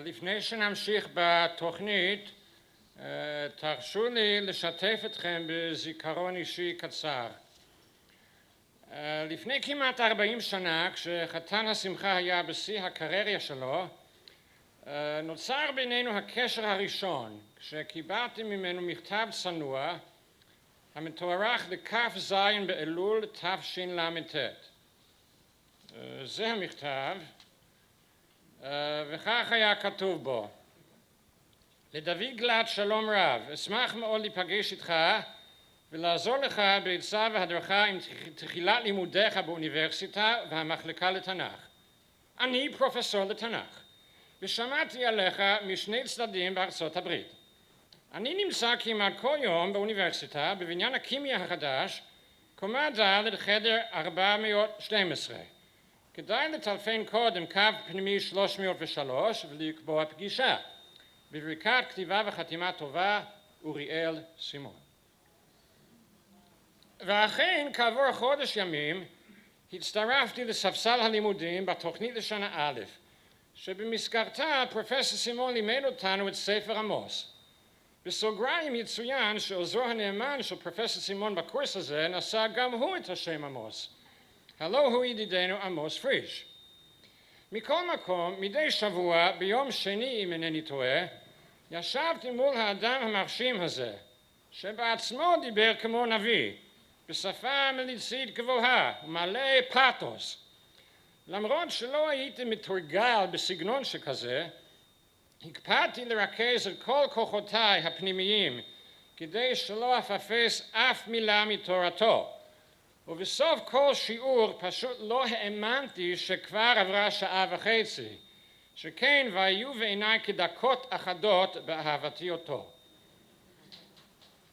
לפני שנמשיך בתוכנית, תרשו לי לשתף אתכם בזיכרון אישי קצר. לפני כמעט 40 שנה, כשחתן השמחה היה בשיא הקריירה שלו, נוצר בינינו הקשר הראשון, כשקיבלתי ממנו מכתב צנוע, המתוארך לכ"ז באלול תשל"ט. זה המכתב, וכך היה כתוב בו: לדוד גלעד שלום רב, אשמח מאוד להיפגש איתך ולעזור לך בעצה והדרכה עם תחילת לימודיך באוניברסיטה והמחלקה לתנ"ך. אני פרופסור לתנ"ך, ושמעתי עליך משני צדדים בארצות הברית. אני נמצא כמעט כל יום באוניברסיטה בבניין הכימיה החדש, קומה ד' חדר 412. כדאי לטלפן קודם קו פנימי 303 ולקבוע פגישה. בברכת כתיבה וחתימה טובה, אוריאל, סימון. ואכן כעבור חודש ימים הצטרפתי לספסל הלימודים בתוכנית לשנה א', שבמסגרתה פרופסור סימון לימד אותנו את ספר עמוס. בסוגריים יצוין שעוזרו הנאמן של פרופסור סימון בקורס הזה נשא גם הוא את השם עמוס. הלא הוא ידידנו עמוס פריש. מכל מקום, מדי שבוע, ביום שני אם אינני טועה, ישבתי מול האדם המרשים הזה, שבעצמו דיבר כמו נביא, בשפה מליצית גבוהה ומלא פאתוס. למרות שלא הייתי מתורגל בסגנון שכזה, הקפדתי לרכז את כל כוחותיי הפנימיים כדי שלא אפספס אף מילה מתורתו. ובסוף כל שיעור פשוט לא האמנתי שכבר עברה שעה וחצי, שכן והיו בעיניי כדקות אחדות באהבתי אותו.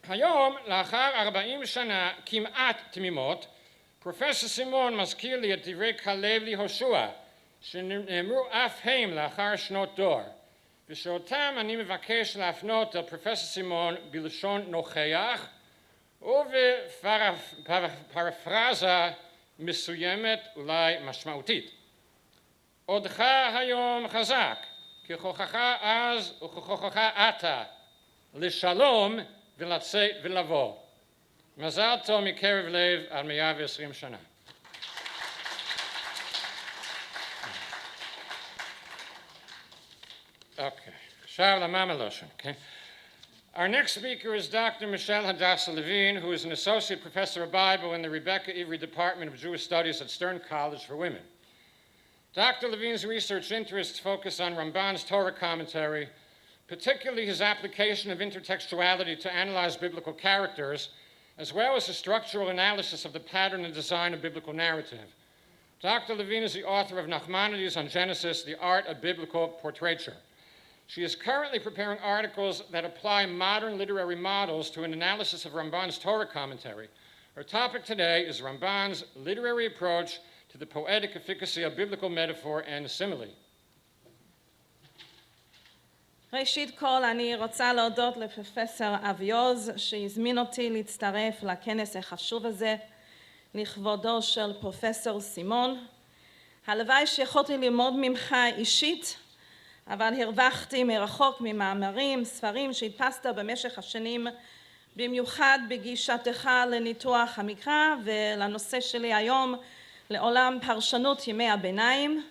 היום, לאחר 40 שנה כמעט תמימות, פרופסור סימון מזכיר לי את דברי כלב להושע, שנאמרו אף הם לאחר שנות דור, ושאותם אני מבקש להפנות אל פרופסור סימון בלשון נוכח, ובפרפרזה מסוימת אולי משמעותית. עודך היום חזק, ככוחך אז וככוחך עתה, לשלום ולצאת ולבוא. מזל טוב מקרב לב על 120 שנה. אוקיי, עכשיו לממלושן, כן? Our next speaker is Dr. Michel Levin, who is an associate professor of Bible in the Rebecca Avery Department of Jewish Studies at Stern College for Women. Dr. Levin's research interests focus on Ramban's Torah commentary, particularly his application of intertextuality to analyze biblical characters, as well as the structural analysis of the pattern and design of biblical narrative. Dr. Levin is the author of Nachmanides on Genesis, The Art of Biblical Portraiture. She is currently preparing articles that apply modern literary models to an analysis of Ramban's Torah commentary. Her topic today is Ramban's literary approach to the poetic efficacy of biblical metaphor and simile. ראשית כל, אני רוצה להודות לפרופסור אביוז שהזמין אותי להצטרף לכנס החשוב הזה לכבודו של פרופסור סימון. הלוואי שיכולתי ללמוד ממך אישית, אבל הרווחתי מרחוק ממאמרים, ספרים שהדפסת במשך השנים, במיוחד בגישתך לניתוח המקרא ולנושא שלי היום, לעולם פרשנות ימי הביניים.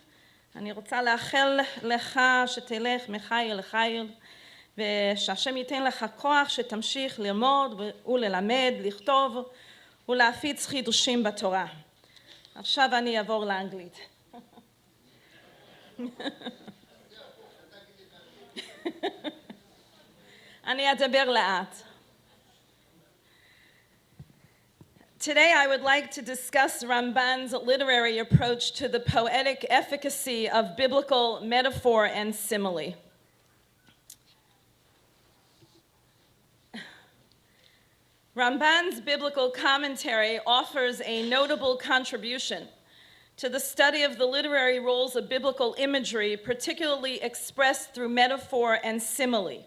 אני רוצה לאחל לך שתלך מחיל לחיל, ושהשם ייתן לך כוח שתמשיך ללמוד וללמד, לכתוב ולהפיץ חידושים בתורה. עכשיו אני אעבור לאנגלית. אני אדבר לאט. Today I would like to discuss Ramban's literary approach to the poetic efficacy of biblical metaphor and simile. Ramban's biblical commentary offers a notable contribution to the study of the literary roles of biblical imagery, particularly expressed through metaphor and simile.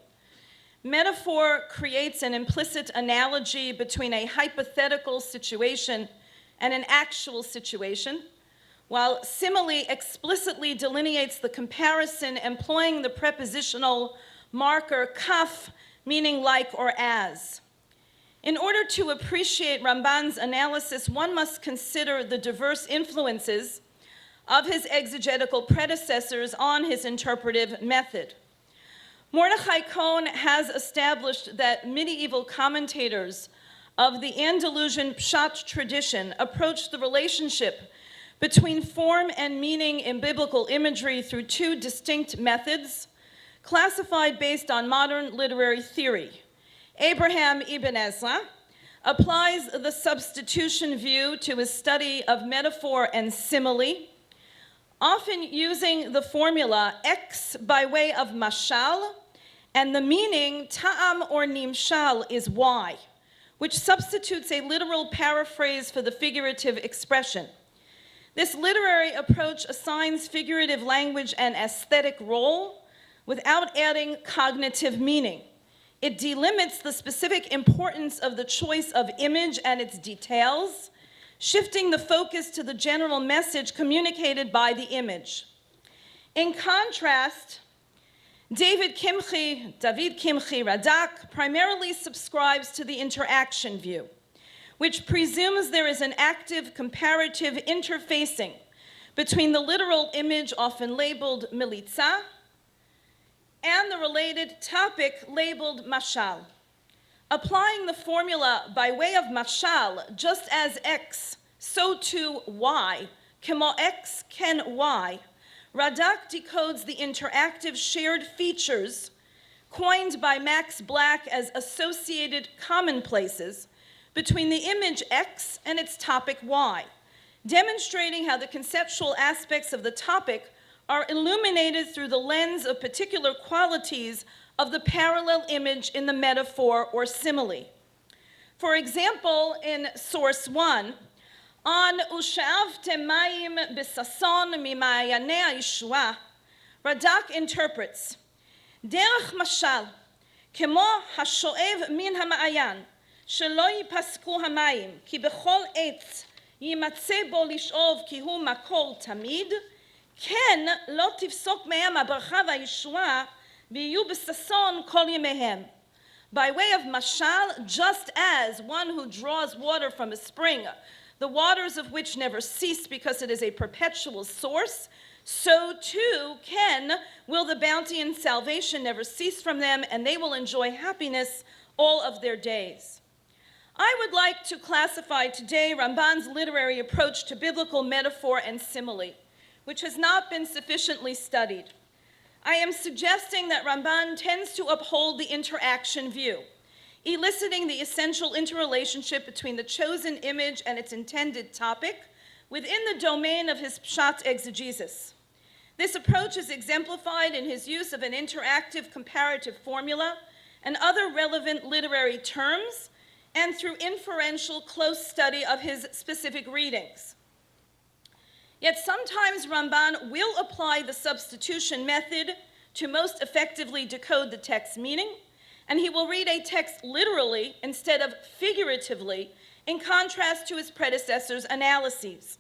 Metaphor creates an implicit analogy between a hypothetical situation and an actual situation, while simile explicitly delineates the comparison employing the prepositional marker kaf, meaning like or as. In order to appreciate Ramban's analysis, one must consider the diverse influences of his exegetical predecessors on his interpretive method. Mordechai Cohn has established that medieval commentators of the Andalusian Pshat tradition approached the relationship between form and meaning in biblical imagery through two distinct methods, classified based on modern literary theory. Abraham ibn Ezra applies the substitution view to his study of metaphor and simile, often using the formula X by way of mashal, and the meaning ta'am or nimshal is Y, which substitutes a literal paraphrase for the figurative expression. This literary approach assigns figurative language an aesthetic role without adding cognitive meaning. It delimits the specific importance of the choice of image and its details, shifting the focus to the general message communicated by the image. In contrast, David Kimchi Radak primarily subscribes to the interaction view, which presumes there is an active comparative interfacing between the literal image, often labeled militza, and the related topic labeled mashal. Applying the formula by way of mashal, just as X, so too Y, kemo X ken Y, Radak decodes the interactive shared features coined by Max Black as associated commonplaces between the image X and its topic Y, demonstrating how the conceptual aspects of the topic are illuminated through the lens of particular qualities of the parallel image in the metaphor or simile. For example, in source 1, on Usha'avtem mayim b'sason mimayane ha'yeshua, Radak interprets, derech mashal, kemo hasho'ev min ha'ma'ayan, shelo yipasku hamayim, ki bechol etz yimatze bo lish'ov ki hu makor tamid, ken lo tifsok mehem habracha v'hayeshua v'yu b'sason kol yemehem. By way of mashal, just as one who draws water from a spring, the waters of which never cease because it is a perpetual source, so too will the bounty and salvation never cease from them, and they will enjoy happiness all of their days. I would like to classify today Ramban's literary approach to biblical metaphor and simile, which has not been sufficiently studied. I am suggesting that Ramban tends to uphold the interaction view, eliciting the essential interrelationship between the chosen image and its intended topic within the domain of his pshat exegesis. This approach is exemplified in his use of an interactive comparative formula and other relevant literary terms, and through inferential close study of his specific readings. Yet sometimes Ramban will apply the substitution method to most effectively decode the text's meaning, and he will read a text literally instead of figuratively, in contrast to his predecessors' analyses.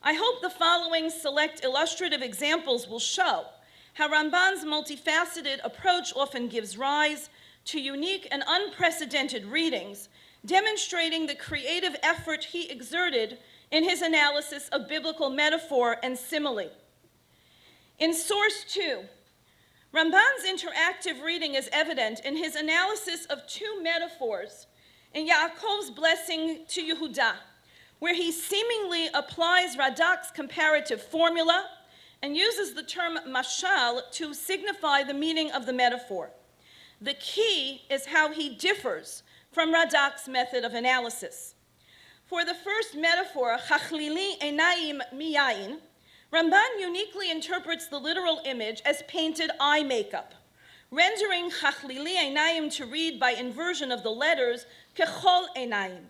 I hope the following select illustrative examples will show how Ramban's multifaceted approach often gives rise to unique and unprecedented readings, demonstrating the creative effort he exerted in his analysis of biblical metaphor and simile. In source 2, Ramban's interactive reading is evident in his analysis of two metaphors in Yaakov's blessing to Yehudah, where he seemingly applies Radak's comparative formula and uses the term mashal to signify the meaning of the metaphor. The key is how he differs from Radak's method of analysis. For the first metaphor, chachlili einayim miyayin, Ramban uniquely interprets the literal image as painted eye makeup, rendering chachlili einayim to read by inversion of the letters kechol einayim.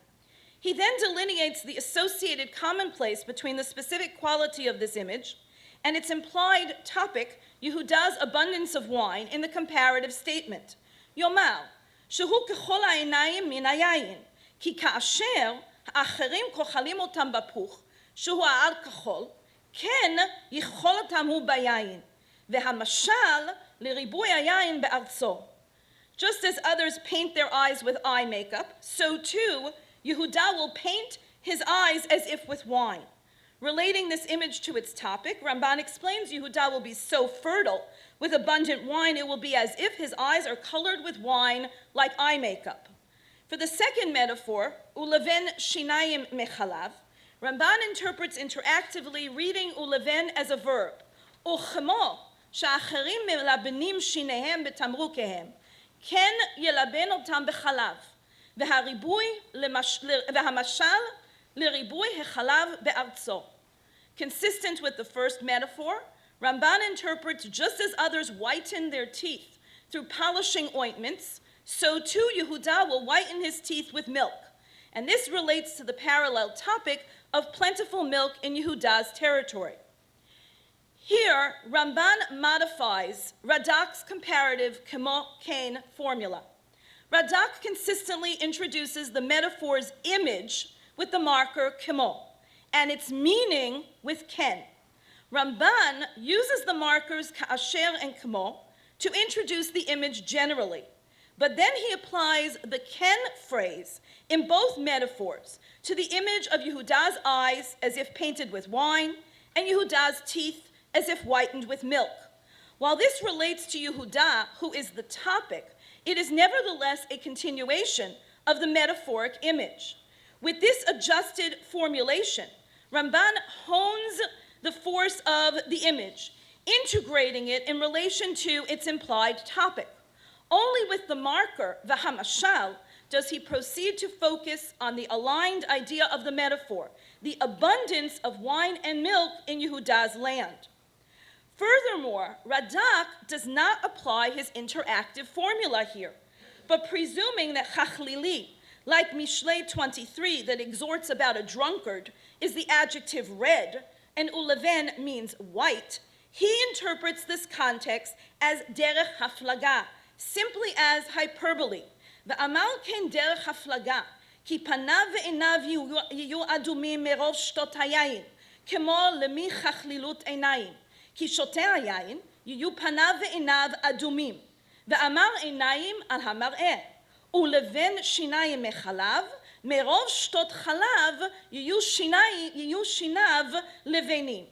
He then delineates the associated commonplace between the specific quality of this image and its implied topic, Yehudah's abundance of wine, in the comparative statement. Yomar, shehu kechol einayim min hayayin, ki kaasher האחרים כוחלים אותם בפוך, שהוא העל כחול, כן יכול אותם הוא ביין, והמשל לריבוי היין בארצו. Just as others paint their eyes with eye makeup, so too Yehuda will paint his eyes as if with wine. Relating this image to its topic, Ramban explains Yehuda will be so fertile with abundant wine, it will be as if his eyes are colored with wine like eye makeup. For the second metaphor, Levin shinayim mechalav, Ramban interprets interactively reading Levin as a verb. Uchemo she'acherim melabenim shinehem betamrukehem, ken yelaben otam bechalav, והמשל לריבוי החלב בארצו. Consistent with the first metaphor, Ramban interprets just as others whiten their teeth through polishing ointments, so too Yehuda will whiten his teeth with milk. And this relates to the parallel topic of plentiful milk in Yehuda's territory. Here, Ramban modifies Radak's comparative kemo kain formula. Radak consistently introduces the metaphor's image with the marker kemo, and its meaning with ken. Ramban uses the markers ka'asher and kemo to introduce the image generally, but then he applies the ken phrase in both metaphors to the image of Yehuda's eyes as if painted with wine and Yehuda's teeth as if whitened with milk. While this relates to Yehuda, who is the topic, it is nevertheless a continuation of the metaphoric image. With this adjusted formulation, Ramban hones the force of the image, integrating it in relation to its implied topic. Only with the marker, v'hamashal, does he proceed to focus on the aligned idea of the metaphor, the abundance of wine and milk in Yehuda's land. Furthermore, Radak does not apply his interactive formula here, but presuming that chachlili, like Mishlei 23 that exhorts about a drunkard, is the adjective red, and uleven means white, he interprets this context as derech haflaga, simply as hyperbole. Ve'amal ken derech haflaga, ki panav ve'enav yiyu adumim merov shtot hayayin, kemo lemi chachlilut einayim. כי שותה היין יהיו פניו ועיניו אדומים, ואמר עיניים על המראה, ולבן שיניים מחלב, מרוב שתות חלב יהיו שיניו לבנים.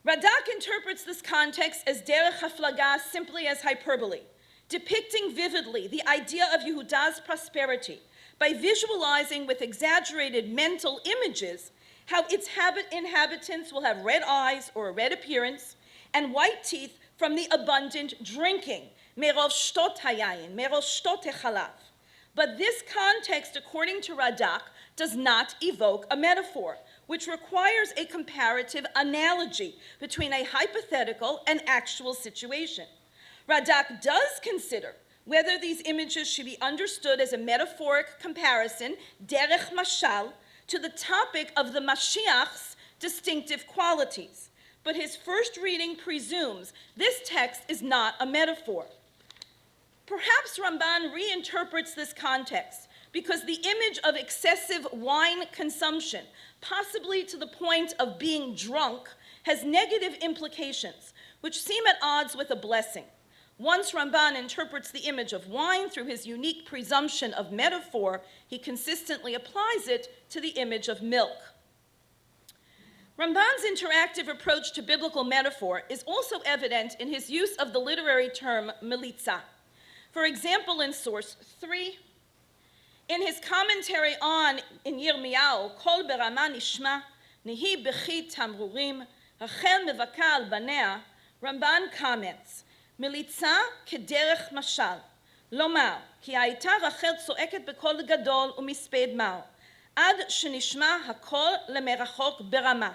Radak interprets this context as derech haflaga, simply as hyperbole, depicting vividly the idea of Yehuda's prosperity by visualizing with exaggerated mental images how its inhabitants will have red eyes or a red appearance and white teeth from the abundant drinking, merov shtot hayayin, merov shtot hechalav. But this context, according to Radak, does not evoke a metaphor, which requires a comparative analogy between a hypothetical and actual situation. Radak does consider whether these images should be understood as a metaphoric comparison, derech mashal, to the topic of the Mashiach's distinctive qualities. But his first reading presumes this text is not a metaphor. Perhaps Ramban reinterprets this context because the image of excessive wine consumption, possibly to the point of being drunk, has negative implications, which seem at odds with a blessing. Once Ramban interprets the image of wine through his unique presumption of metaphor, he consistently applies it to the image of milk. Ramban's interactive approach to biblical metaphor is also evident in his use of the literary term militza. For example, in source 3, in his commentary on in Yirmiyahu, Kol berama nishma, nihi bechi tamrurim, Rachel mevaka al banea, Ramban comments, מליצה כדרך משל, לומר, כי הייתה רחל צועקת בקול גדול ומספד מר, עד שנשמע הקול למרחוק ברמה.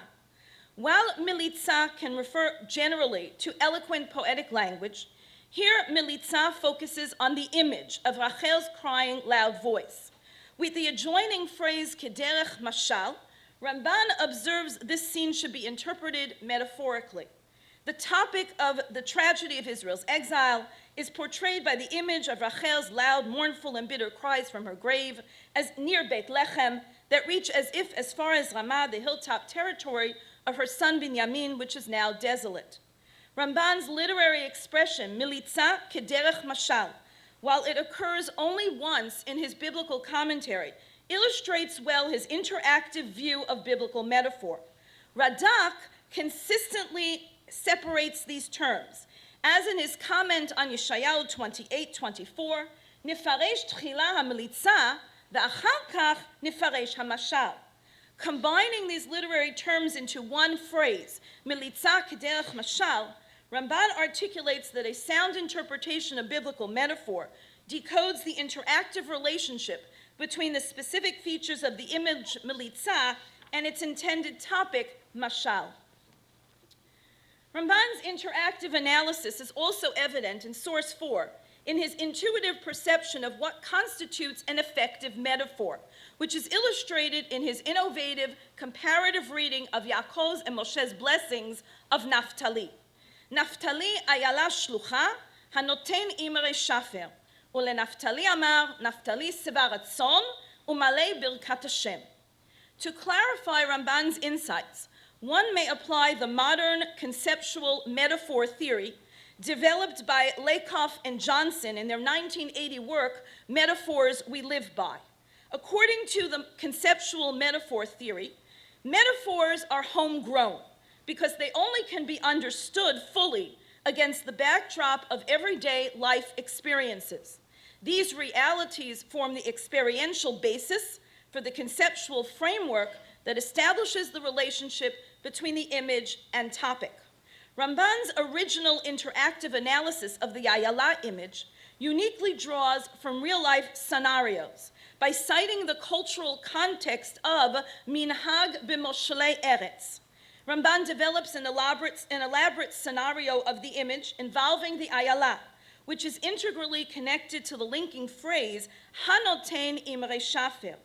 While militza can refer generally to eloquent poetic language, here militza focuses on the image of Rachel's crying loud voice. With the adjoining phrase kederech mashal, Ramban observes this scene should be interpreted metaphorically. The topic of the tragedy of Israel's exile is portrayed by the image of Rachel's loud, mournful, and bitter cries from her grave as near Beit Lechem, that reach as far as Ramah, the hilltop territory of her son Binyamin, which is now desolate. Ramban's literary expression, militza kederech mashal, while it occurs only once in his biblical commentary, illustrates well his interactive view of biblical metaphor. Radak consistently separates these terms, as in his comment on Yeshayahu 28:24, nifaresh tchila hamilitza ve'achar kach nifaresh hamashal. Combining these literary terms into one phrase, militza kederech mashal, Ramban articulates that a sound interpretation of biblical metaphor decodes the interactive relationship between the specific features of the image militza and its intended topic, mashal. Ramban's interactive analysis is also evident in source 4, in his intuitive perception of what constitutes an effective metaphor, which is illustrated in his innovative comparative reading of Yaakov's and Moshe's blessings of Naphtali. Naphtali ayala shlucha, hanoten imre shafer, ulenaphtali amar, Naphtali seva ratzon, umalei birkat Hashem. To clarify Ramban's insights, one may apply the modern conceptual metaphor theory developed by Lakoff and Johnson in their 1980 work, Metaphors We Live By. According to the conceptual metaphor theory, metaphors are homegrown because they only can be understood fully against the backdrop of everyday life experiences. These realities form the experiential basis for the conceptual framework that establishes the relationship between the image and topic. Ramban's original interactive analysis of the Ayala image uniquely draws from real-life scenarios by citing the cultural context of Minhag b'Moshlei Eretz. Ramban develops an elaborate scenario of the image involving the Ayala, which is integrally connected to the linking phrase, Hanoten imre shafer.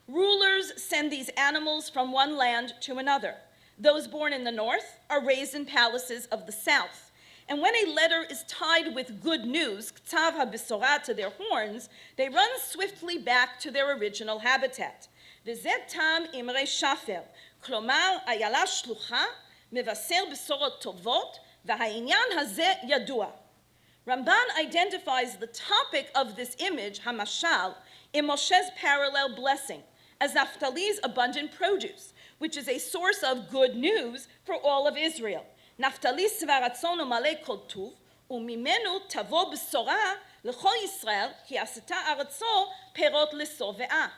Rulers send these animals from one land to another. Those born in the north are raised in palaces of the south. And when a letter is tied with good news, ktav ha-besorah, to their horns, they run swiftly back to their original habitat. V'zeh tam imre shafer, klomar ayala shlucha, mevaser besorot tovot, v'ha'inyan hazeh yadua. Ramban identifies the topic of this image, hamashal, in Moshe's parallel blessing, as Naphtali's abundant produce, which is a source of good news for all of Israel. Naphtali svaratzon umalei kol tuv, umimenu tavo b'sorah l'chol Yisrael, ki aseta aratzo perot l'sovea.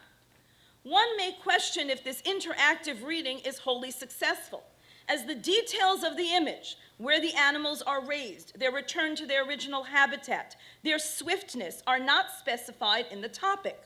One may question if this interactive reading is wholly successful, as the details of the image, where the animals are raised, their return to their original habitat, their swiftness, are not specified in the topic.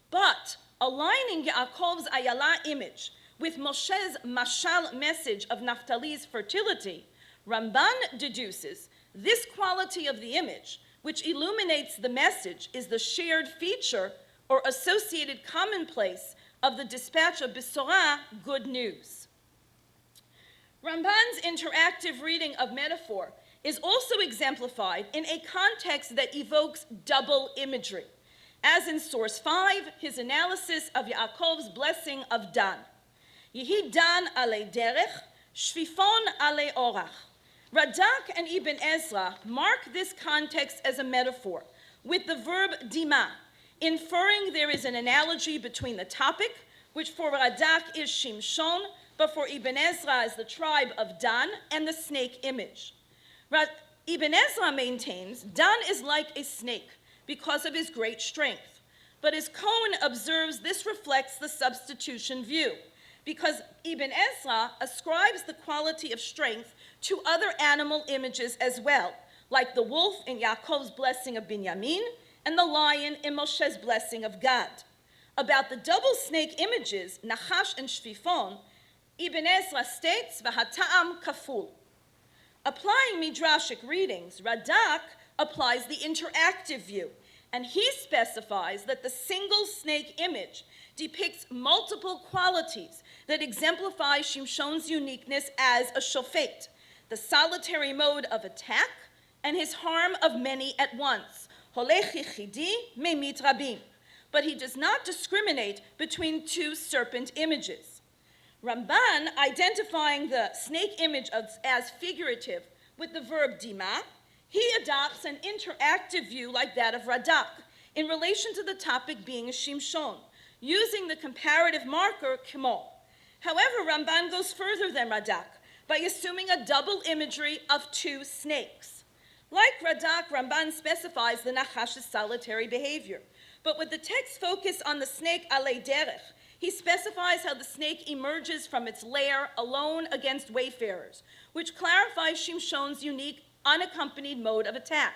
But aligning Yaakov's Ayala image with Moshe's mashal message of Naphtali's fertility, Ramban deduces this quality of the image, which illuminates the message, is the shared feature or associated commonplace of the dispatch of Besorah, good news. Ramban's interactive reading of metaphor is also exemplified in a context that evokes double imagery, as in source 5, his analysis of Yaakov's blessing of Dan. Yehi Dan alei derech, shfifon alei orach. Radak and Ibn Ezra mark this context as a metaphor, with the verb dima, inferring there is an analogy between the topic, which for Radak is Shimshon, but for Ibn Ezra is the tribe of Dan, and the snake image. Ibn Ezra maintains Dan is like a snake because of his great strength, but as Cohen observes, this reflects the substitution view, because Ibn Ezra ascribes the quality of strength to other animal images as well, like the wolf in Yaakov's blessing of Binyamin and the lion in Moshe's blessing of Gad. About the double snake images, Nachash and Shfifon, Ibn Ezra states, V'hata'am kaful. Applying midrashic readings, Radak applies the interactive view, and he specifies that the single snake image depicts multiple qualities that exemplify Shimshon's uniqueness as a shofet, the solitary mode of attack, and his harm of many at once. Holech yichidi memit rabim. but he does not discriminate between two serpent images. Ramban, identifying the snake image as figurative with the verb dima, he adopts an interactive view like that of Radak in relation to the topic being a Shimshon, using the comparative marker kmo. However, Ramban goes further than Radak by assuming a double imagery of two snakes. Like Radak, Ramban specifies the Nachash's solitary behavior, but with the text focus on the snake alei derech, he specifies how the snake emerges from its lair alone against wayfarers, which clarifies Shimshon's unique unaccompanied mode of attack.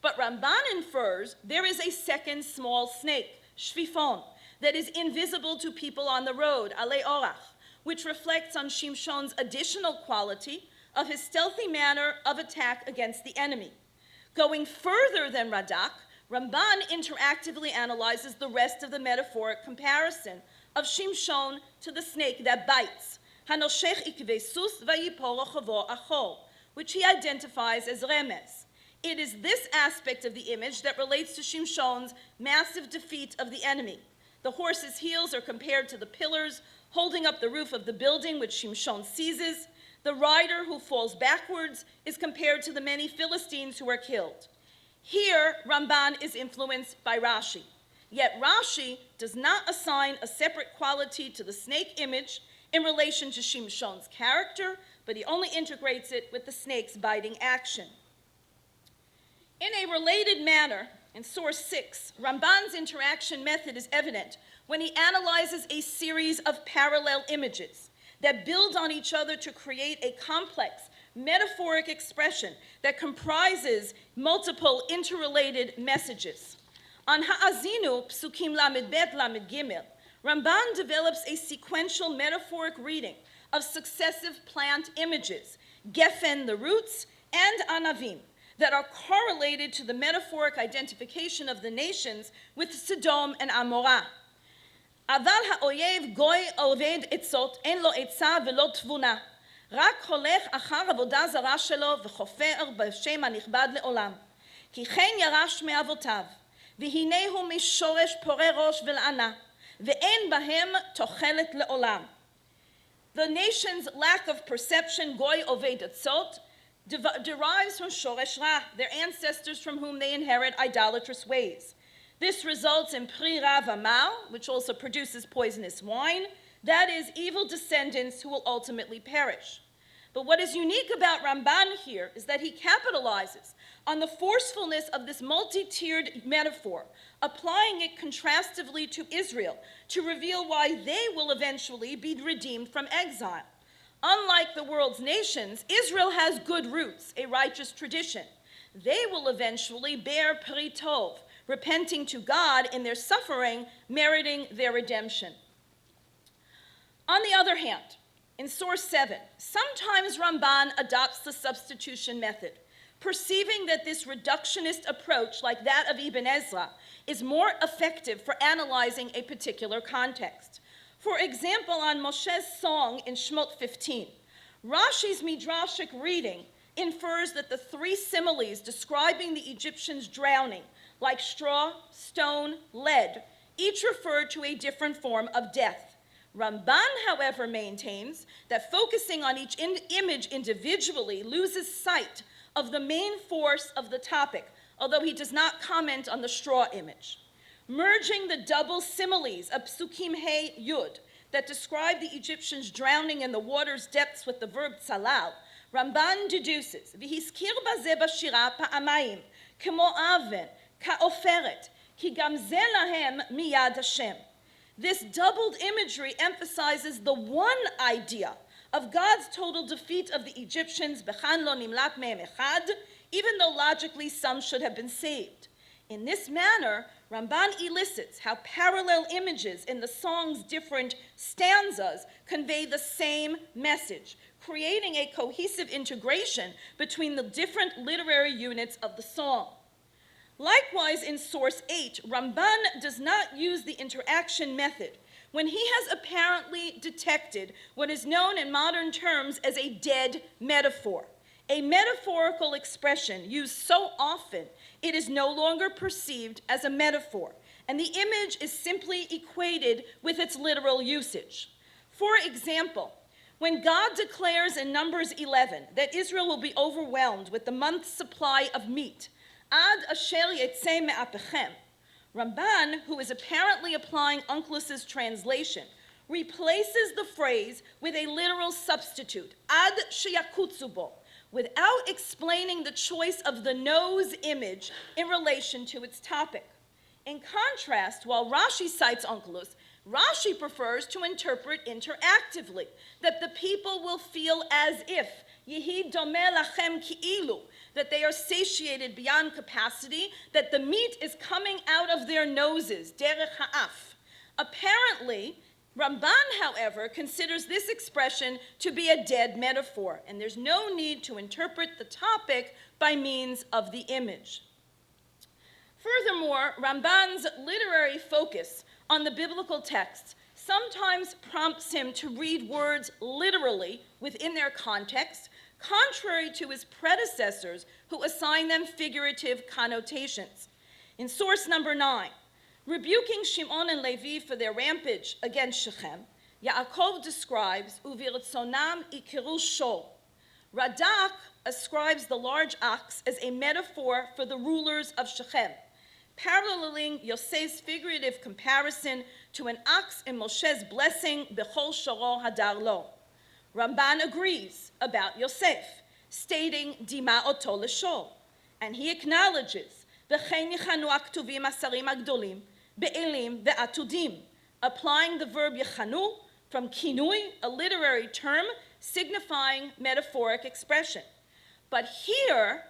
But Ramban infers there is a second small snake, shvifon, that is invisible to people on the road, alei orach, which reflects on Shimshon's additional quality of his stealthy manner of attack against the enemy. Going further than Radak, Ramban interactively analyzes the rest of the metaphoric comparison of Shimshon to the snake that bites, hanoshech ikvei sus vayipor chavo achol, which he identifies as remez. It is this aspect of the image that relates to Shimshon's massive defeat of the enemy. The horse's heels are compared to the pillars holding up the roof of the building which Shimshon seizes. The rider who falls backwards is compared to the many Philistines who are killed. Here, Ramban is influenced by Rashi. Yet Rashi does not assign a separate quality to the snake image in relation to Shimshon's character, but he only integrates it with the snake's biting action. In a related manner, in source 6, Ramban's interaction method is evident when he analyzes a series of parallel images that build on each other to create a complex metaphoric expression that comprises multiple interrelated messages. On Ha'azinu, Psukim Lamed Bet Lamed Gimel, Ramban develops a sequential metaphoric reading of successive plant images, Geffen, the roots, and Anavim, that are correlated to the metaphoric identification of the nations with Sodom and Amorah. אבל האויב גוי עובד עצות, אין לו עצה ולא תבונה. רק הולך אחר עבודה זרה שלו וחופר בשם הנכבד לעולם. כי כן ירש מאבותיו, והנה הוא משורש פורה ראש ולענה, ואין בהם תוחלת לעולם. The nation's lack of perception, גוי עובד עצות, derives from shoresh ra, their ancestors from whom they inherit idolatrous ways. This results in pri ra v'mal, which also produces poisonous wine, that is, evil descendants who will ultimately perish. But what is unique about Ramban here is that he capitalizes on the forcefulness of this multi-tiered metaphor, applying it contrastively to Israel to reveal why they will eventually be redeemed from exile. Unlike the world's nations, Israel has good roots, a righteous tradition. They will eventually bear pri tov, repenting to God in their suffering, meriting their redemption. On the other hand, in source 7, sometimes Ramban adopts the substitution method, perceiving that this reductionist approach, like that of Ibn Ezra, is more effective for analyzing a particular context. For example, on Moshe's song in Shemot 15, Rashi's midrashic reading infers that the three similes describing the Egyptians drowning, like straw, stone, lead, each refer to a different form of death. Ramban, however, maintains that focusing on each image individually loses sight of the main force of the topic, although he does not comment on the straw image. Merging the double similes of Psukim He Yud that describe the Egyptians drowning in the water's depths with the verb tzalal, Ramban deduces, V'hiskir bazeh b'shira pa'amayim, k'mo aven, ka'oferet, ki gam ze lahem miyad Hashem. This doubled imagery emphasizes the one idea of God's total defeat of the Egyptians, b'chan lo nimlat me'em echad, even though logically some should have been saved. In this manner, Ramban elicits how parallel images in the song's different stanzas convey the same message, creating a cohesive integration between the different literary units of the song. Likewise, in source 8, Ramban does not use the interaction method when he has apparently detected what is known in modern terms as a dead metaphor, a metaphorical expression used so often it is no longer perceived as a metaphor, and the image is simply equated with its literal usage. For example, when God declares in Numbers 11 that Israel will be overwhelmed with the month's supply of meat, ad asher yetzeh me'apechem, Ramban, who is apparently applying Unclus's translation, replaces the phrase with a literal substitute, ad sheyakutzu bo, without explaining the choice of the nose image in relation to its topic. In contrast, while Rashi cites Onkelos, Rashi prefers to interpret interactively, that the people will feel as if, Yehi domeh lachem ki'ilu, that they are satiated beyond capacity, that the meat is coming out of their noses, derech ha'af. Apparently, Ramban, however, considers this expression to be a dead metaphor, and there's no need to interpret the topic by means of the image. Furthermore, Ramban's literary focus on the biblical texts sometimes prompts him to read words literally within their context, contrary to his predecessors who assign them figurative connotations. In source number 9, rebuking Shimon and Levi for their rampage against Shechem, Yaakov describes Uviratzonam ikiru shol. Radak ascribes the large ox as a metaphor for the rulers of Shechem, paralleling Yosef's figurative comparison to an ox in Moshe's blessing, Bechol Shoro Hadar Lo. Ramban agrees about Yosef, stating Dima Oto Leshol, and he acknowledges V'chein yichanu aktuvim asarim agdolim be'elim ve'atudim, applying the verb yichanu from kinui, a literary term signifying metaphoric expression. But here,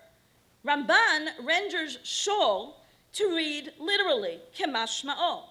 Ramban renders shol to read literally, kemashma'o.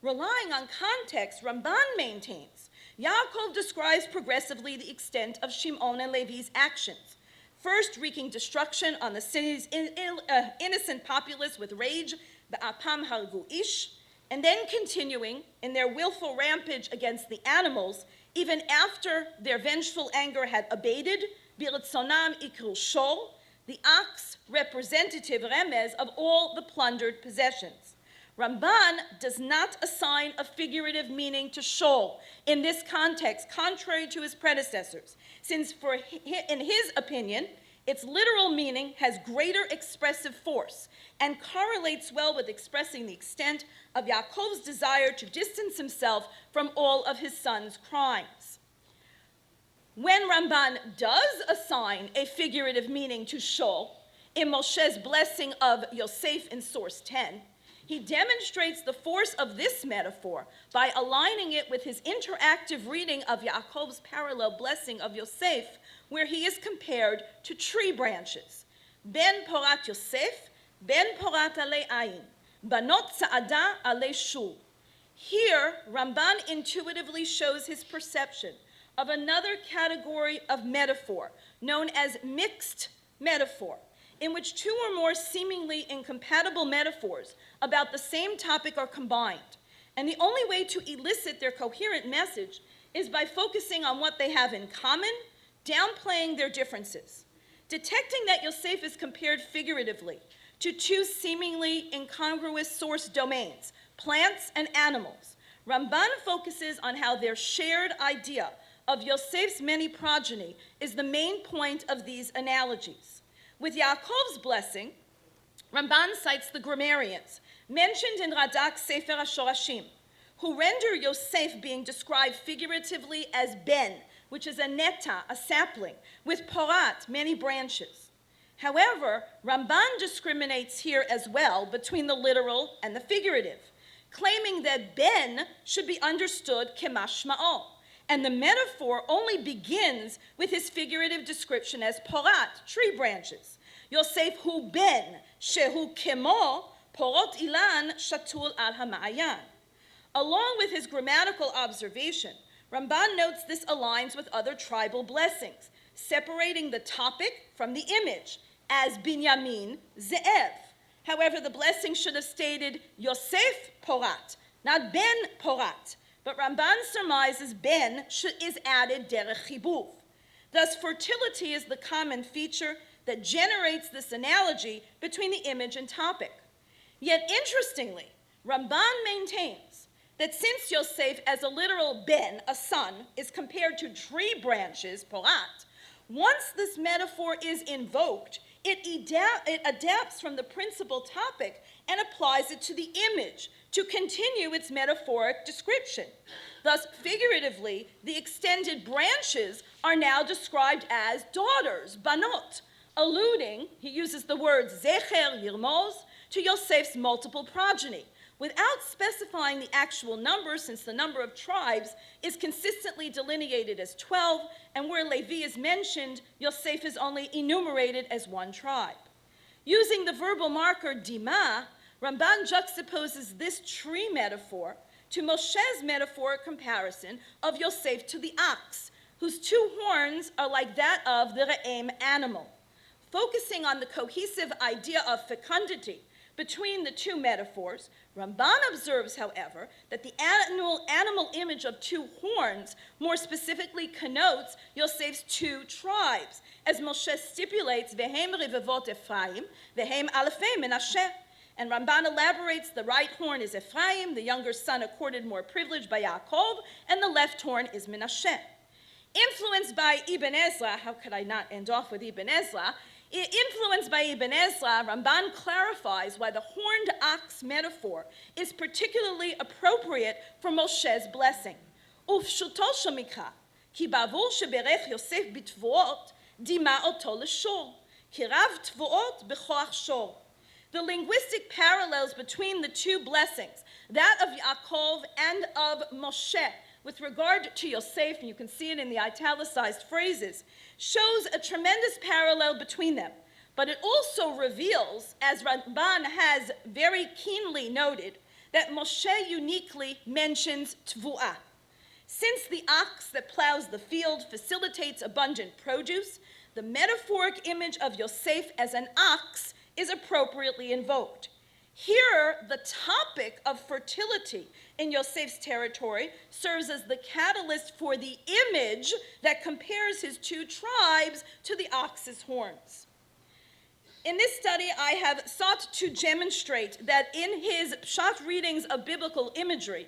Relying on context, Ramban maintains, Yaakov describes progressively the extent of Shimon and Levi's actions, first wreaking destruction on the city's innocent populace with rage, ba'apam hargu ish, and then continuing in their willful rampage against the animals, even after their vengeful anger had abated, biratzonam ikru shol, the ox representative remez of all the plundered possessions. Ramban does not assign a figurative meaning to shol in this context, contrary to his predecessors, since in his opinion, its literal meaning has greater expressive force and correlates well with expressing the extent of Yaakov's desire to distance himself from all of his son's crimes. When Ramban does assign a figurative meaning to shol in Moshe's blessing of Yosef in source 10, he demonstrates the force of this metaphor by aligning it with his interactive reading of Yaakov's parallel blessing of Yosef, where he is compared to tree branches. Ben porat Yosef, ben porat alei ayin, banot sa'ada alei shul. Here, Ramban intuitively shows his perception of another category of metaphor, known as mixed metaphor, in which two or more seemingly incompatible metaphors about the same topic are combined. And the only way to elicit their coherent message is by focusing on what they have in common, downplaying their differences. Detecting that Yosef is compared figuratively to two seemingly incongruous source domains, plants and animals, Ramban focuses on how their shared idea of Yosef's many progeny is the main point of these analogies. With Yaakov's blessing, Ramban cites the grammarians mentioned in Radak's Sefer HaShorashim, who render Yosef being described figuratively as ben, which is a neta, a sapling, with porat, many branches. However, Ramban discriminates here as well between the literal and the figurative, claiming that ben should be understood kemashma'o, and the metaphor only begins with his figurative description as porat, tree branches. Yosef hu ben, shehu kemo, porot ilan shatul al ha'ma'ayan. Along with his grammatical observation, Ramban notes this aligns with other tribal blessings, separating the topic from the image, as Binyamin ze'ev. However, the blessing should have stated Yosef porat, not ben porat. But Ramban surmises ben is added derech chibuv. Thus, fertility is the common feature that generates this analogy between the image and topic. Yet, interestingly, Ramban maintains that since Yosef as a literal ben, a son, is compared to tree branches, porat, once this metaphor is invoked, it adapts from the principal topic and applies it to the image to continue its metaphoric description. Thus, figuratively, the extended branches are now described as daughters, banot, alluding, he uses the word zecher yirmoz, to Yosef's multiple progeny, without specifying the actual number, since the number of tribes is consistently delineated as 12, and where Levi is mentioned, Yosef is only enumerated as one tribe. Using the verbal marker dima, Ramban juxtaposes this tree metaphor to Moshe's metaphoric comparison of Yosef to the ox, whose two horns are like that of the re'em animal. Focusing on the cohesive idea of fecundity between the two metaphors, Ramban observes, however, that the animal image of two horns more specifically connotes Yosef's two tribes, as Moshe stipulates, Vehem revevot Ephraim, Vehem alefei Menashe. And Ramban elaborates, the right horn is Ephraim, the younger son accorded more privilege by Yaakov, and the left horn is Menashe. Influenced by Ibn Ezra, how could I not end off with Ibn Ezra? Influenced by Ibn Ezra, Ramban clarifies why the horned ox metaphor is particularly appropriate for Moshe's blessing. Ufshuto shemikra, ki bavur sheberech Yosef bitvuot, dima oto l'shor, ki rav tvuot b'choach shor. The linguistic parallels between the two blessings, that of Yaakov and of Moshe, with regard to Yosef, and you can see it in the italicized phrases, shows a tremendous parallel between them. But it also reveals, as Ramban has very keenly noted, that Moshe uniquely mentions tvu'ah. Since the ox that plows the field facilitates abundant produce, the metaphoric image of Yosef as an ox is appropriately invoked. Here, the topic of fertility in Yosef's territory serves as the catalyst for the image that compares his two tribes to the ox's horns. In this study, I have sought to demonstrate that in his pshat readings of biblical imagery,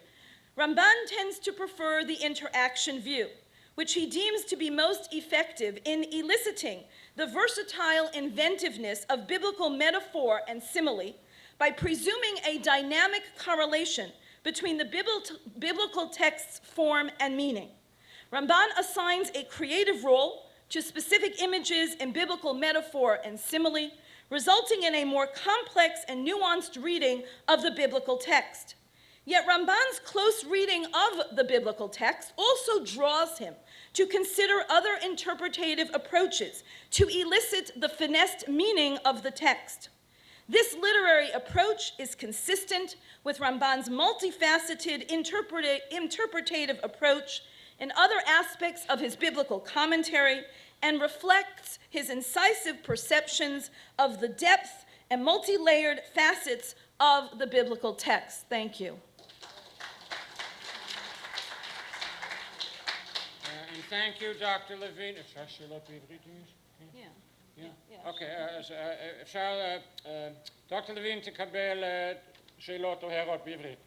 Ramban tends to prefer the interaction view, which he deems to be most effective in eliciting the versatile inventiveness of biblical metaphor and simile by presuming a dynamic correlation between the biblical text's form and meaning. Ramban assigns a creative role to specific images in biblical metaphor and simile, resulting in a more complex and nuanced reading of the biblical text. Yet Ramban's close reading of the biblical text also draws him to consider other interpretative approaches to elicit the finessed meaning of the text. This literary approach is consistent with Ramban's multifaceted interpretative approach in other aspects of his biblical commentary and reflects his incisive perceptions of the depth and multi-layered facets of the biblical text. Thank you. And thank you, Dr. Levine. אפשר שאלות בעברית? אוקיי, אז אפשר, דוקטור לוין תקבל שאלות או הערות בעברית.